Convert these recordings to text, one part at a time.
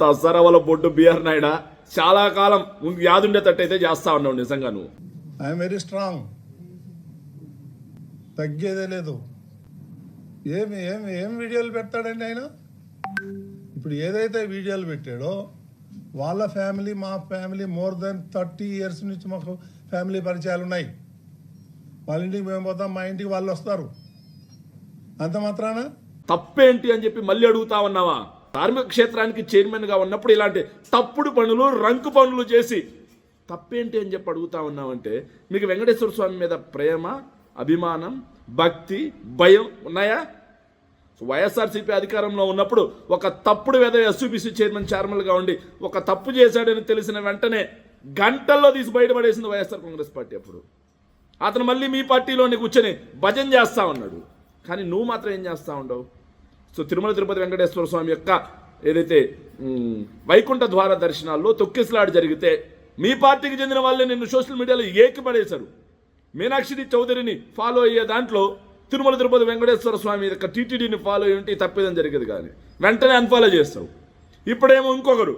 తసరవల బొడ్డు BR నాయుడా చాలా కాలం యాదుండేటట్టయితే చేస్తా ఉన్నావు నిజంగా నువ్వు. ఐఎమ్ వెరీ స్ట్రాంగ్, తగ్గేదే లేదు. ఏమి ఏమి ఏం వీడియోలు పెడతాడండి ఆయన? ఇప్పుడు ఏదైతే వీడియోలు పెట్టాడో వాళ్ళ ఫ్యామిలీ మా ఫ్యామిలీ మోర్ దెన్ 30 years నుంచి మాకు ఫ్యామిలీ పరిచయాలు ఉన్నాయి. వాళ్ళ ఇంటికి మేము పోతాం, మా ఇంటికి వాళ్ళు వస్తారు. అంత మాత్రాన తప్పేంటి అని చెప్పి మళ్ళీ అడుగుతా ఉన్నావా? ధార్మిక క్షేత్రానికి చైర్మన్గా ఉన్నప్పుడు ఇలాంటి తప్పుడు పనులు రంకు పనులు చేసి తప్పేంటి అని చెప్పి అడుగుతా ఉన్నావంటే మీకు వెంకటేశ్వర స్వామి మీద ప్రేమ, అభిమానం, భక్తి, భయం ఉన్నాయా? వైఎస్ఆర్సీపీ అధికారంలో ఉన్నప్పుడు ఒక తప్పుడు ఎస్యూపీసీ చైర్మన్గా ఉండి ఒక తప్పు చేశాడని తెలిసిన వెంటనే గంటల్లో తీసి బయటపడేసింది వైఎస్ఆర్ కాంగ్రెస్ పార్టీ. అప్పుడు అతను మళ్ళీ మీ పార్టీలోనే కూర్చొని భజన చేస్తా ఉన్నాడు. కానీ నువ్వు మాత్రం ఏం చేస్తూ ఉండవు? సో తిరుమల తిరుపతి వెంకటేశ్వర స్వామి యొక్క ఏదైతే వైకుంఠ ద్వార దర్శనాల్లో తొక్కిసలాట జరిగితే మీ పార్టీకి చెందిన వాళ్ళే నిన్ను సోషల్ మీడియాలో ఏకిపడేశారు. మీనాక్షి చౌదరిని ఫాలో అయ్యే దాంట్లో తిరుమల తిరుపతి వెంకటేశ్వర స్వామి యొక్క టీటీడీని ఫాలో అయ్యి తప్పేదని జరిగేది కానీ వెంటనే అన్ఫాలో చేస్తావు. ఇప్పుడేమో ఇంకొకరు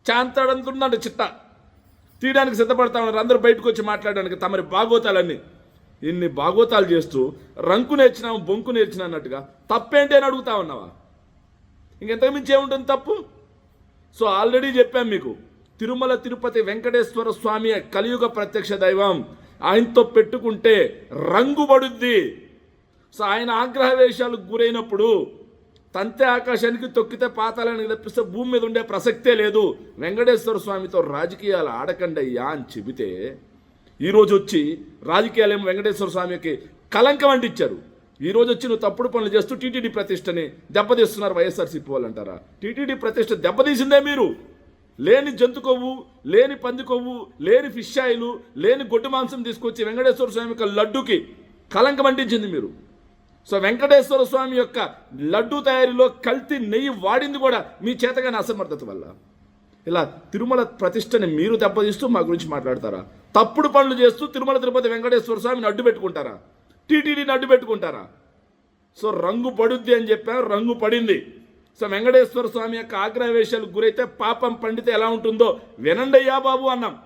చాంతాడంతుందంటే చిట్ట తీయడానికి సిద్ధపడతా ఉన్నారు. అందరూ బయటకు వచ్చి మాట్లాడడానికి తమరి భాగోతాలన్నీ ఇన్ని భాగోతాలు చేస్తూ రంకు నేర్చినాము బొంకు నేర్చిన అన్నట్టుగా తప్పేంటి అని అడుగుతా ఉన్నావా? ఇంకెంతకు మించి ఏముంటుంది తప్పు? సో ఆల్రెడీ చెప్పాం మీకు, తిరుమల తిరుపతి వెంకటేశ్వర స్వామి కలియుగ ప్రత్యక్ష దైవం. ఆయనతో పెట్టుకుంటే రంగుబడుద్ది. సో ఆయన ఆగ్రహవేశాలకు గురైనప్పుడు తంతే ఆకాశానికి తొక్కితే పాతాలని తప్పిస్తే భూమి మీద ఉండే ప్రసక్తే లేదు. వెంకటేశ్వర స్వామితో రాజకీయాలు ఆడకండి అయ్యా అని చెబితే ఈరోజు వచ్చి రాజకీయాలేమో వెంకటేశ్వర స్వామికి కలంకం అంటించారు. ఈరోజు వచ్చి నువ్వు తప్పుడు పనులు చేస్తూ టీటీడీ ప్రతిష్టని దెబ్బతీస్తున్నారు వైఎస్ఆర్సీపీ వాళ్ళు అంటారా? టీటీడీ ప్రతిష్ట దెబ్బతీసిందే మీరు. లేని జంతు కొవ్వు, లేని పంది కొవ్వు, లేని ఫిష్ ఆయిల్, లేని గొడ్డు మాంసం తీసుకొచ్చి వెంకటేశ్వర స్వామి యొక్క లడ్డుకి కలంకం అంటించింది మీరు. సో వెంకటేశ్వర స్వామి యొక్క లడ్డు తయారీలో కల్తీ నెయ్యి వాడింది కూడా మీ చేతగాని అసమర్థత వల్ల. ఇలా తిరుమల ప్రతిష్టని మీరు దెబ్బతీస్తూ మా గురించి మాట్లాడతారా? తప్పుడు పనులు చేస్తూ తిరుమల తిరుపతి వెంకటేశ్వర స్వామిని అడ్డు పెట్టుకుంటారా? టీటీడీని అడ్డు పెట్టుకుంటారా? సో రంగు పడుద్ది అని చెప్పాను, రంగు పడింది. సో వెంకటేశ్వర స్వామి యొక్క ఆగ్రహవేశాలకు గురైతే పాపం పండితే ఎలా ఉంటుందో వినండి అయ్యా బాబు అన్నాం.